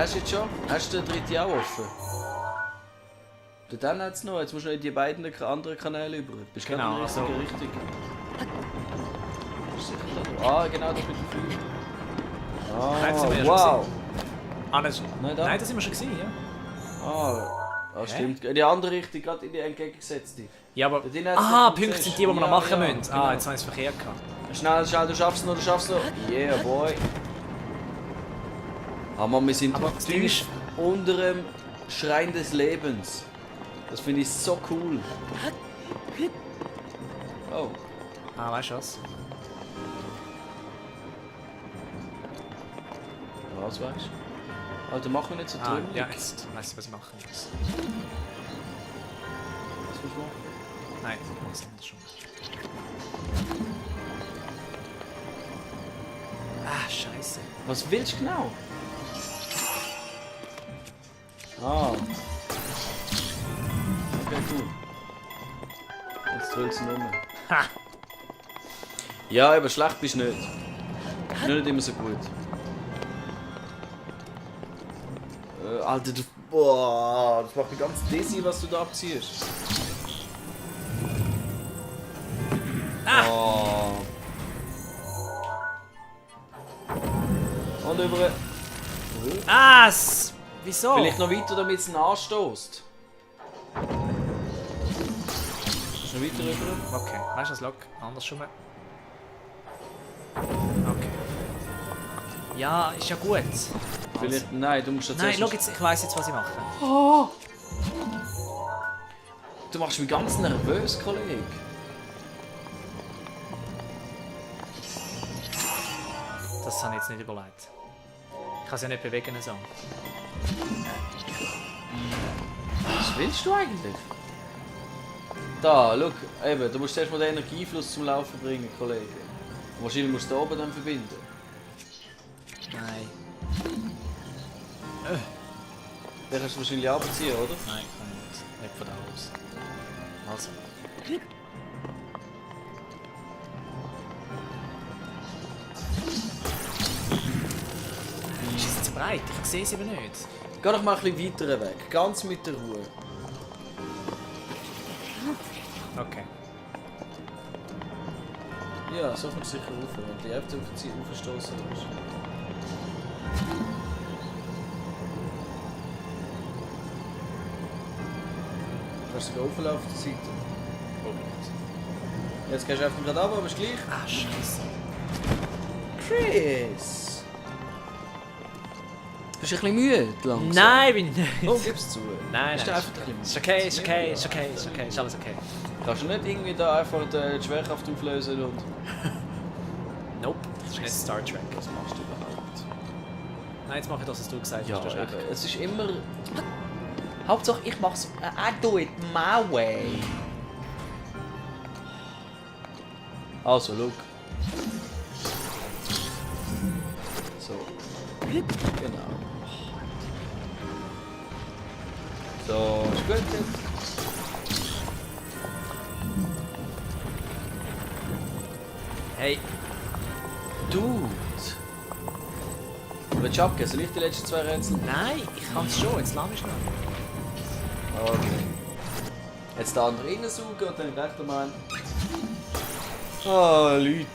hast du jetzt schon? Hast du den dritten auch offen? Dann hat es noch. Jetzt musst du noch in die beiden anderen Kanäle über. Bist du Genau, gerade also... richtig? Bist du sicher da? Ah, genau, das mit dem Feuer. Nein, das sind wir ja schon wow! Nein, das sind wir schon gesehen, ja. Stimmt. In die andere Richtung, gerade in die entgegengesetzte. Ja, aber... Dort hinten hat's Aha, nicht Punkte gesehen. sind die wir noch machen müssen. Genau. Ah, jetzt habe ich es verkehrt gehabt. Schnell, du schaffst es noch, Yeah, boy. Ah Mann, wir sind Aber das Ding tief ist... unter dem Schrein des Lebens. Das finde ich so cool. Oh. Ah, weißt du was? Was weißt du? Alter, mach mich nicht so Ah, trümmelig. ja, jetzt weißt du, was ich machen muss. Was musst du machen? Nein, das ist schon. Ah, scheiße. Was willst du genau? Ah. Okay, cool. Jetzt drückst du um. Ha! Ja, aber schlecht bist du nicht. Nicht immer so gut. Alter, du... Boah, das macht mich ganz dizzy, was du da abziehst. Ah. Oh. Und über... Ah, wieso? Vielleicht noch weiter, damit es ihn anstößt. Ist noch weiter rüber? Okay, weißt du, das Lock anders schon mal. Okay. Ja, ist ja gut. Vielleicht... Nein, du musst jetzt Nein, erst- schau jetzt, ich weiss jetzt, was ich mache. Oh. Du machst mich ganz nervös, Kollege. Das habe ich jetzt nicht überlegt. Ich kann es ja nicht bewegen, so. Was willst du eigentlich? Da, schau, eben, du musst erst mal den Energiefluss zum Laufen bringen, Kollege. Und wahrscheinlich musst du da oben dann verbinden. Nein. Den kannst du wahrscheinlich abziehen, oder? Nein, kann ich nicht. Nicht von da aus. Also. Ist es zu breit? Ich sehe es eben nicht. Geh doch mal ein bisschen weiter weg, ganz mit der Ruhe. Okay. Ja, so kommt es sicher rauf, wenn die Hälfte aufgestoßen ist. Kannst du sogar auflaufen auf der Seite. Jetzt gehst du einfach gerade runter, aber ist gleich. Ah, scheiße. Chris! Bist du ein bisschen müde langsam? Nein, bin ich nicht. Oh, gib's zu. Nein, Ist nein. einfach ein bisschen Ist okay, ist okay, ist okay, ist okay, ist alles okay. Kannst du nicht irgendwie da einfach die Schwerkraft auflösen und... Nope, das ist nicht Star Trek. Was machst du überhaupt? Nein, jetzt mache ich das, was du gesagt Ja, hast. Das ist recht. eben. Es ist immer... Hauptsache ich mach's... I do it my way. Also, look. So. Genau. So, ist gut jetzt. Hey, Dude! Willst du abgeben? Soll ich die letzten zwei Rätsel? nein, ich kann es schon, jetzt lass mich noch. Okay. Jetzt den anderen reinsaugen und dann recht einmal. Ah, Leute.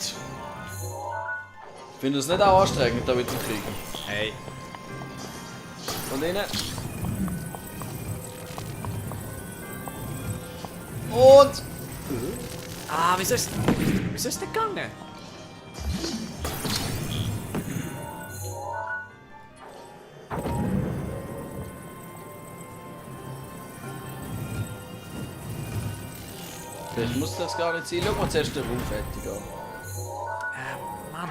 Ich finde es nicht auch anstrengend, da mit dem Kriegen. Hey. Und innen. Und! Ah, wieso ist es nicht gegangen? Vielleicht muss das gar nicht sein. Schau mal zuerst den Raum fertig an. Mann.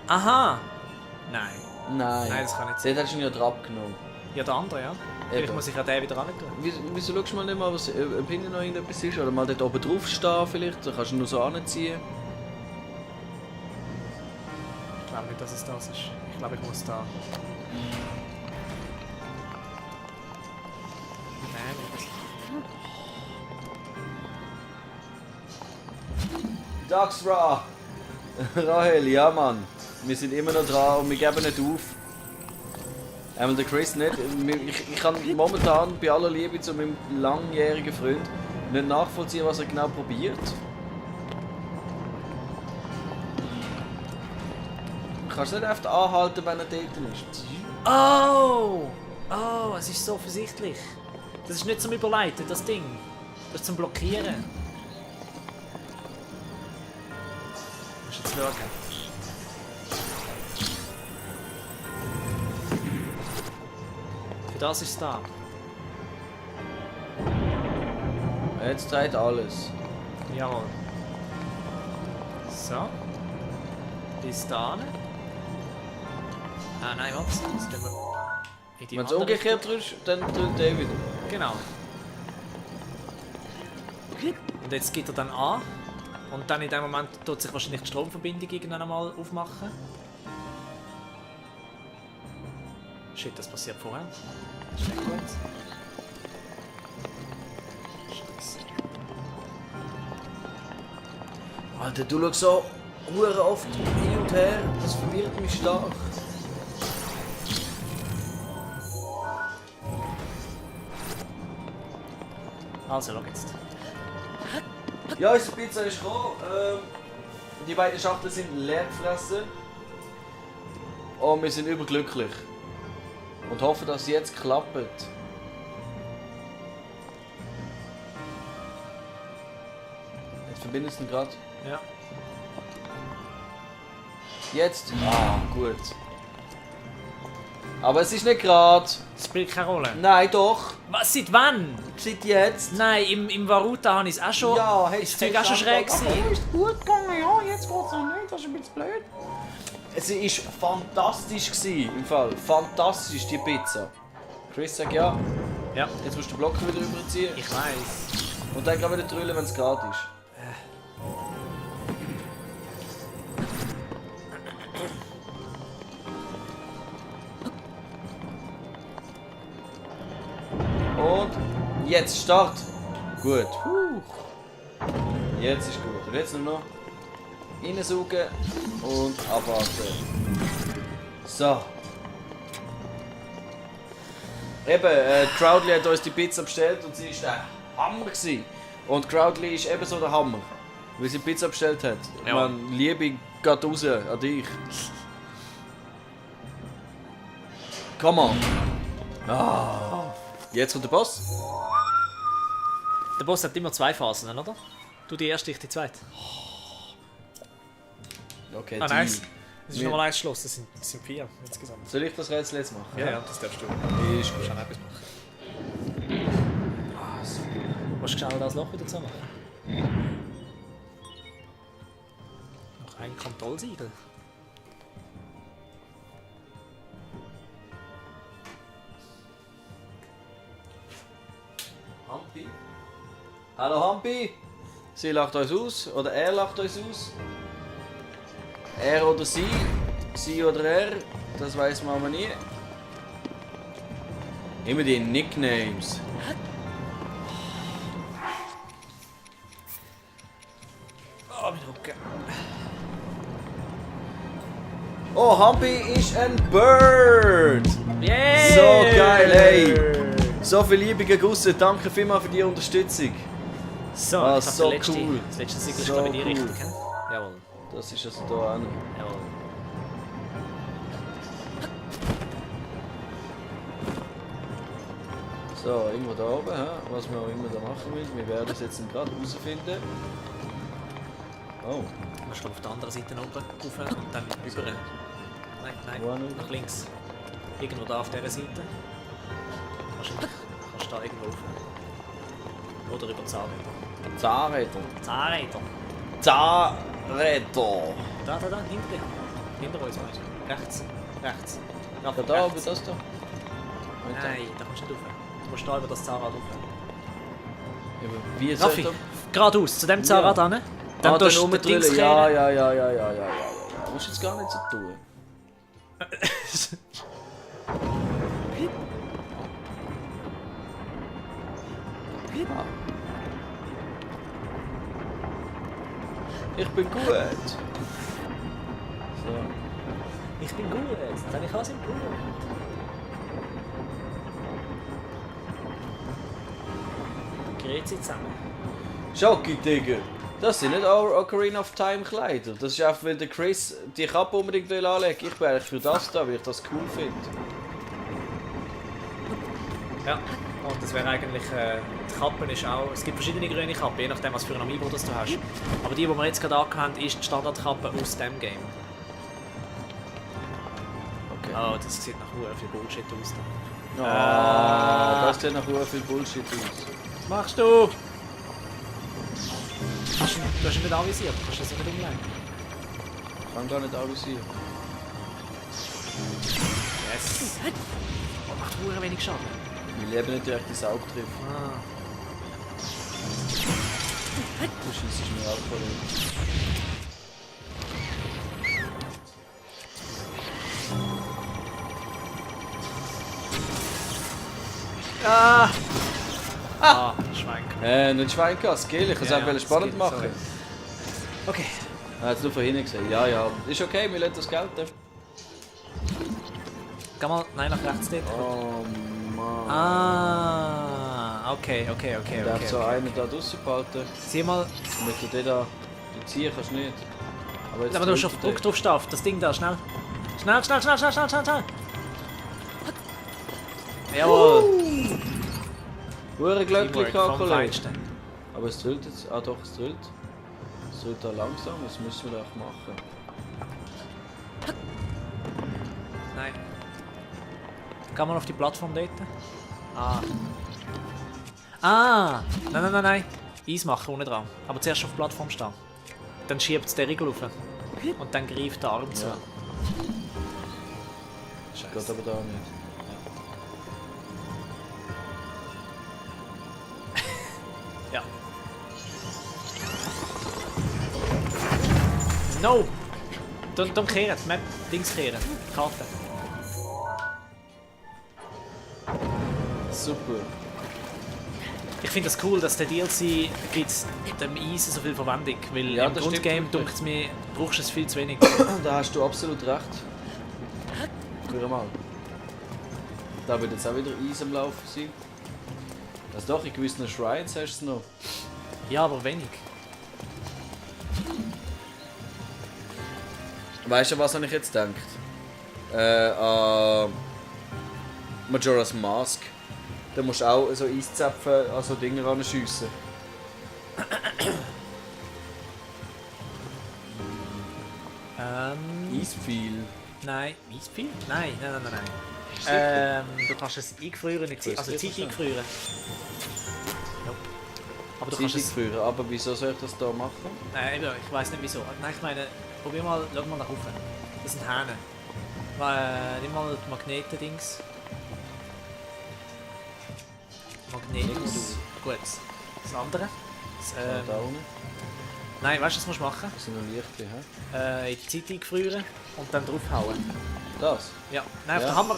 Aha. Nein. Nein. Nein, das kann nicht sein. Den hast du ja drauf genommen. Ja, der andere, ja. Vielleicht Eben. muss ich an den wieder ran tun. Wieso schaust du mal nicht mal, was ob hinten noch irgendetwas ist? Oder mal dort oben drauf stehen vielleicht? Da kannst du nur so anziehen. Ich glaube nicht, dass es das ist. Ich glaube, ich muss da... Nein, nicht. Daxra! Rahel, ja Mann. Wir sind immer noch dran und wir geben nicht auf. Einmal der Chris nicht. Ich kann momentan bei aller Liebe zu meinem langjährigen Freund nicht nachvollziehen, was er genau probiert. Du kannst nicht einfach anhalten, wenn er dort ist. Oh! Oh, es ist so offensichtlich. Das ist nicht zum Überleiten, das Ding. Das ist zum Blockieren. Musst jetzt schauen. Für das ist es da. Jetzt dreht alles. Jawohl. So. Bis dahin. Ah nein, warte. Das tun wir in die Wenn es andere umgekehrt ist, dann tut er wieder. Genau. Und jetzt geht er dann an. Und dann in dem Moment tut sich wahrscheinlich die Stromverbindung irgendwann einmal aufmachen. Shit, das passiert vorher. Das ist nicht gut. Scheiße. Alter, du schaust so hure oft hin und her, das verwirrt mich stark. Also, schau jetzt. Ja, unsere Pizza ist gekommen. Die beiden Schachteln sind leer gefressen. Und wir sind überglücklich. Und hoffen, dass es jetzt klappt. Jetzt verbinden sie ihn gerade. Ja. Jetzt? Ah, gut. Aber es ist nicht gerade. Das spielt keine Rolle. Nein, doch. Was? Seit wann? Seit jetzt. Nein, im Varuta habe ich es auch schon. Ja, ist das Zeug auch schon schräg gewesen. Ist gut gegangen, ja, jetzt geht's noch nicht, das ist ein bisschen blöd. Es war fantastisch gewesen, im Fall. Fantastisch, die Pizza. Chris sagt ja, Ja, jetzt musst du den Block wieder überziehen. ich weiß. Und dann gleich wieder drüllen, wenn es gerade ist. Und jetzt Start. Gut. Jetzt ist gut. Und jetzt nur noch reinsaugen und abwarten. So. Eben, Crowdly hat uns die Pizza bestellt und sie war der Hammer gewesen. Und Crowdly ist ebenso der Hammer, weil sie die Pizza bestellt hat. Ja. Man, Liebe geht raus an dich. Come on. Ah. Jetzt kommt der Boss. Der Boss hat immer zwei Phasen, oder? Du die erste, ich die zweite. Okay, Ah, die- nice. Das ist Wir- nochmal ein Schluss, das sind 4 insgesamt. Soll ich das Rätsel jetzt machen? Ja, das darfst du. Ist gut. Schon etwas machen. Willst du schnell das Loch wieder zusammen? Noch ein Kontrollsiegel. Hampi? Hallo Hampi! Sie lacht uns aus, oder er lacht uns aus. Er oder sie oder er, das weiß man aber nie. Immer die Nicknames. Oh, mein Rücken. Oh, Hampi ist ein Bird! Yeah! So geil, hey! So viel Liebe Gusse, danke vielmals für die Unterstützung. So, Ah, ich glaub, so der letzte, cool. Das letzte Siegel ist So glaube ich in die cool. Richtung, gell? Jawohl, Das ist also da auch nicht. jawohl. So, irgendwo da oben, ja, was wir auch immer da machen will. Wir werden es jetzt gerade herausfinden. Oh, Du musst auf der anderen Seite oben rauf und dann über. Nein, Wo nicht? nach links. Irgendwo da auf dieser Seite. Kannst du da irgendwo rauf. Oder über die Zahnräder. Zahnräder. Zahnräder. Zahnräder. Da, hinter dir. Hinter uns, meinst du? Rechts. Rechts. Ja, Ja, da, rechts. aber das da. Nein, da kommst du nicht rauf. Du musst da über das Zahnrad rauf. Ja, aber wie soll Raffi, ich da? Geradeaus, zu dem Zahnrad Ja. hin. Dann Dann tust du den umdrehen. Dings Ja, kehren. ja. Du musst jetzt gar nicht so tun. Ah. Ich bin gut. Ich bin gut. Jetzt habe ich alles im Blut. Gerät sie zusammen. Schocki, Digga. Das sind nicht Ocarina of Time Kleider. Das ist einfach, weil der Chris die Kappe unbedingt anlegen will. Ich bin eigentlich für das da, weil ich das cool finde. Ja. Und das wäre eigentlich, die Kappe ist auch, es gibt verschiedene grüne Kappen, je nachdem was für ein Amiibo das du hast. Aber die wir jetzt gerade angehört haben, ist die Standardkappe aus dem Game. Okay. Oh, das sieht nach viel Bullshit aus. Das sieht nach viel Bullshit aus. Was machst du? Du hast ihn nicht anvisiert, kannst du das nicht umlegen? Ich kann gar nicht avisieren. Yes! Oh, macht verdammt wenig Schaden. Wir leben nicht direkt ins Auge treffen. Ah. Du schießt mir Alkohol hin. Schwein. Nicht Schweinkass, Skill. Ich kann es einfach spannend machen. Sorry. Okay. Er hat es nur von hinten gesehen. Ja, ja. Ist okay, wir lassen das Geld. Geh mal, nein, nach rechts dort. Oh Mann. Ah, okay. Ich darf so einen da draussen behalten. Sieh mal. Damit du den da ziehen kannst du nicht. Jetzt Aber du musst auf Druck drauf stehen, auf das Ding da, schnell. Schnell. Jawohl. Hure glücklich, Teamwork vom Kollege. Feinsten. Aber es drillt jetzt. Ah doch, es drillt. Es drillt da langsam, das müssen wir doch machen. Nein. Geh mal auf die Plattform dort. Ah! Nein. Eis machen, unten dran. Aber zuerst auf die Plattform stehen. Dann schiebt es den Riegel rauf. Und dann greift der Arm zu. Ja. Geht aber da nicht. Ja. No! Dann kehren, Map, Dings kehren. Karte. Super. Ich finde das cool, dass der DLC gibt dem Eisen so viel Verwendung, weil Ja, im das Grundgame stimmt dunkt es mir, brauchst du es viel zu wenig. Da hast du absolut recht. Hör mal. Da wird jetzt auch wieder Eis am Laufen sein. Also doch, in gewissen Shrines hast du es noch. Ja, aber wenig. Weißt du, was habe ich jetzt gedacht? An Majora's Mask. Da musst du auch so Eiszapfen an so Dinge ranschiessen. Eispfeil. Nein. Eispfeil? Nein. Du kannst es eingefrieren, also Zeit eingefrieren. Nope. Aber du kannst es... Früher, aber wieso soll ich das da machen? Nein, ich weiß nicht wieso. Nein, ich meine, probier mal, schau mal nach oben. Das sind Hähne. Nimm mal die Magneten-Dings. Magnetmodul. Gut. Das andere. Da unten. Nein, weißt du, was musst du machen? Das sind noch Lichter, hä? In die Zeit eingefrieren und dann draufhauen. Das? Ja. Nein, auf Ja. den Hammer.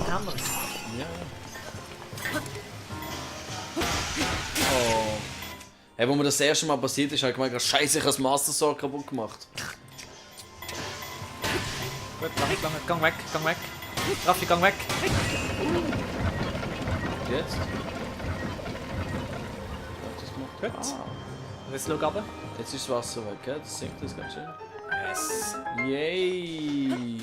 Ja. Oh. Hey, wo mir das erste Mal passiert ist, habe ich gemeint, scheiße, ich habe das Master Sword kaputt gemacht. Gut, lange. Gang weg. Raffi, gang weg. Jetzt? Das gemacht. Gut. Und jetzt schau runter. Jetzt ist das Wasser weg, gell? Das sinkt das ganz schön. Yes. Yay!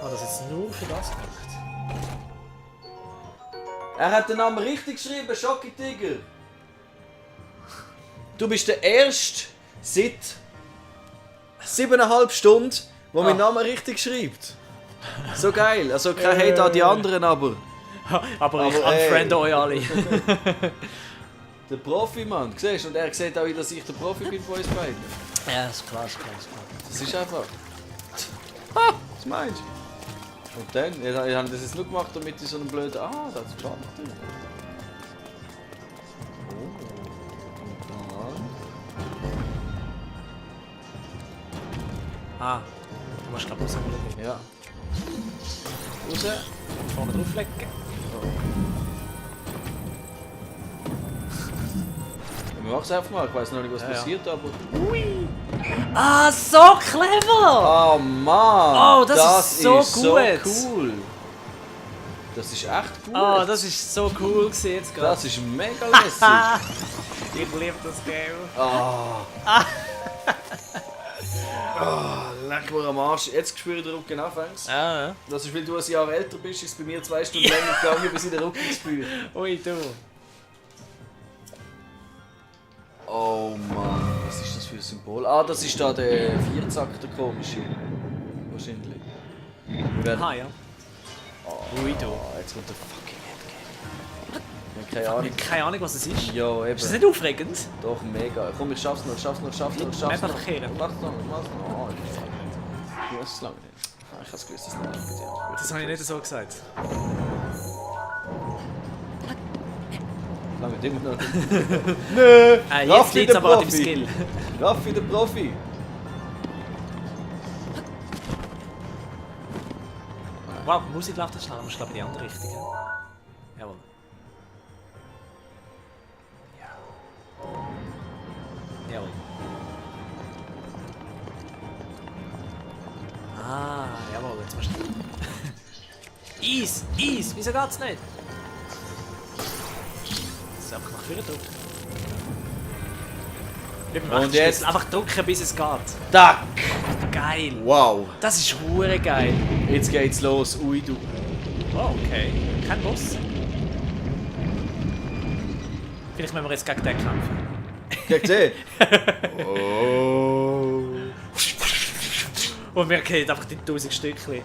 Oh, das ist nur für das gemacht. Er hat den Namen richtig geschrieben, Schocki Tiger. Du bist der Erste seit 7,5 Stunden, der meinen Namen richtig schreibt. So geil. Also kein Hate an die anderen, aber... aber ich ey. unfriende euch alle. Der Profi, Mann. Siehst du? Und er sieht auch, dass ich der Profi bin von uns beiden. Ja, ist klar. Das ist einfach... Was meinst du? Und dann? Ich habe das jetzt nur gemacht, damit ich so einen blöden... Ah, das ist spannend. Du musst gerade rausholen. Ja. Raus. Vorne drauflegen. Wir machen es einfach mal. Ich weiß noch nicht, was passiert, aber... Ui! Ah, so clever! Oh Mann! Oh, das ist so gut. cool! Das ist echt gut! Oh, das ist so cool gewesen jetzt gerade. Das ist mega lässig! Ich liebe das Game. Leck mir am Arsch. Jetzt spüre ich den Rücken anfängst. Ah, ja. Das ist, weil du ein Jahr älter bist, ist es bei mir 2 Stunden länger gegangen, bis ich den Rücken spüre. Ui, du. Oh Mann, was ist das für ein Symbol? Ah, das ist da der Vierzack, der komische. Wahrscheinlich. Wir werden... Aha, ja. Ui, du. Oh, jetzt kommt der fucking Endgame. Ich habe keine Ahnung. Keine Ahnung, was es ist. Ja, eben. Ist das nicht aufregend? Doch, mega. Komm, ich schaff's noch, ich schaff's noch, ich schaff's noch, ich schaff's Mega noch. verkehren. Mach's noch, mach's noch. Oh, ich weiß es lange nicht. Ah, ich hab's gewusst, dass es nicht lange geht. Das habe ich nicht so gesagt. Lange nicht immer noch. Nö! Jetzt liegt es aber an deinem Skill. Raffi, der Profi! Wow, die Musik läuft jetzt schnell, aber ich glaube in die andere Richtung. Ja? Jawohl. Ja. Jawohl. Ah, jawohl, jetzt musst du... Eis! Eis! Wieso geht's nicht? Das ist einfach nach vorne drücken. Und jetzt- einfach drücken, bis es geht. Tack! Geil! Wow! Das ist hure geil. Jetzt geht's los, ui du. Oh, okay. Kein Boss. Vielleicht müssen wir jetzt gegen den kämpfen. Gegen den? Oh! Und wir gehen einfach die 1000 Stückchen.